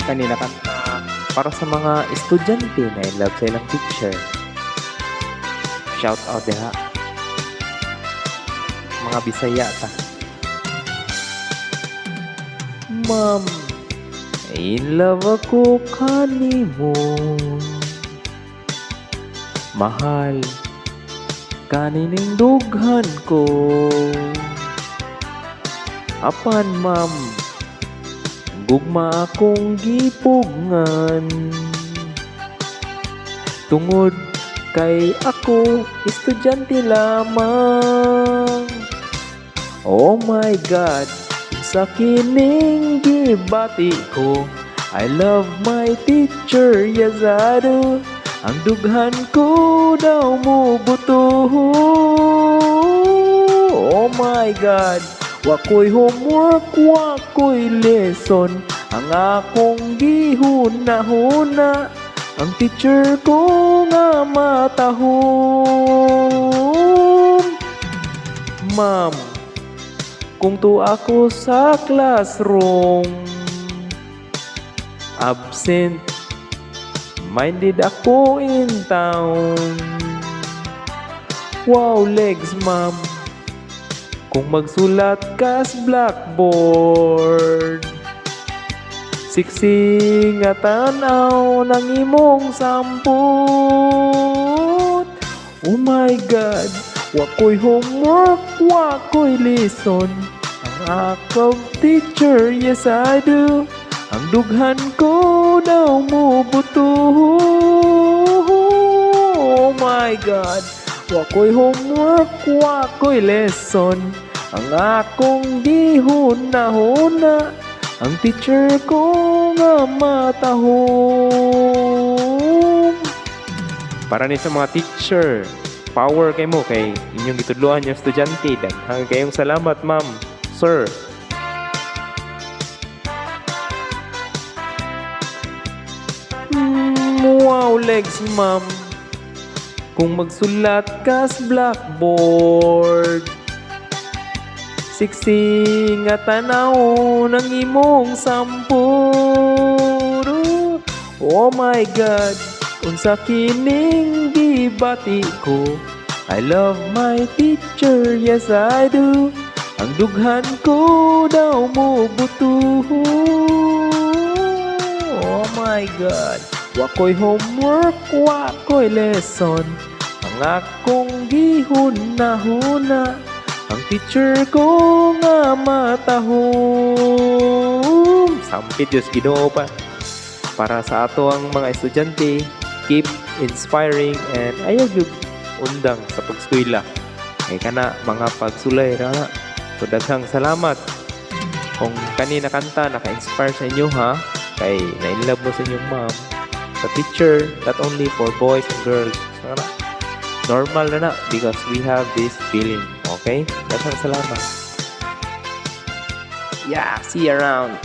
Kanina para sa mga estudyante na in love sa ilang teacher. Shout out diha. Mga Bisaya ta. Ma'am, in love ako kanimo. Mahal kanining dughan ko. Apan ma'am, gugma akong gipugngan. Tungod kay ako estudyante lamang. Oh my God, sa kining gibati ko, I love my teacher, yes I do. Ang dughan ko daw mo buto. Oh my God, wako'y homework, wako'y lesson. Ang akong gihuna-huna, ang teacher ko nga matahom. Ma'am, kung to ako sa classroom, absent, minded ako in town. Wow, legs ma'am, kung magsulat ka sa blackboard, siksi nga tanaw ng imong samput. Oh my God, wako'y homework, wako'y lesson. Ang akong teacher, yes I do. Ang dughan ko daw mo buto. Oh my God, wako'y homework, wako'y lesson. Ang akong gihuna-huna, ang teacher ko nga matahom. Para ni sa mga teacher, power kay mo kay inyong gitudloan yung estudyante. Daghang kayong salamat, ma'am, sir. Wow, legs, ma'am, kung magsulat ka sa blackboard, siksi nga tanaw ng imong sampur. Oh my God, unsa kining gibati ko, I love my teacher, yes I do. Ang dughan ko daw mo buto. Oh my God, wako'y homework, wako'y lesson. Ang akong gihuna-huna, ang teacher ko nga matahom. Sampit Diyos Ginoo pa. Para sa ato ang mga estudyante, keep inspiring and ayaw yung undang sa pagskwela. Ay kana mga pagsulay ra. So daghang salamat. Kung kanina kanta naka-inspire sa inyo ha, kay na-inlove mo sa inyong ma'am, sa teacher, not only for boys and girls. So, normal na because we have this feeling. Okay? Daghang salamat. Yeah, see you around.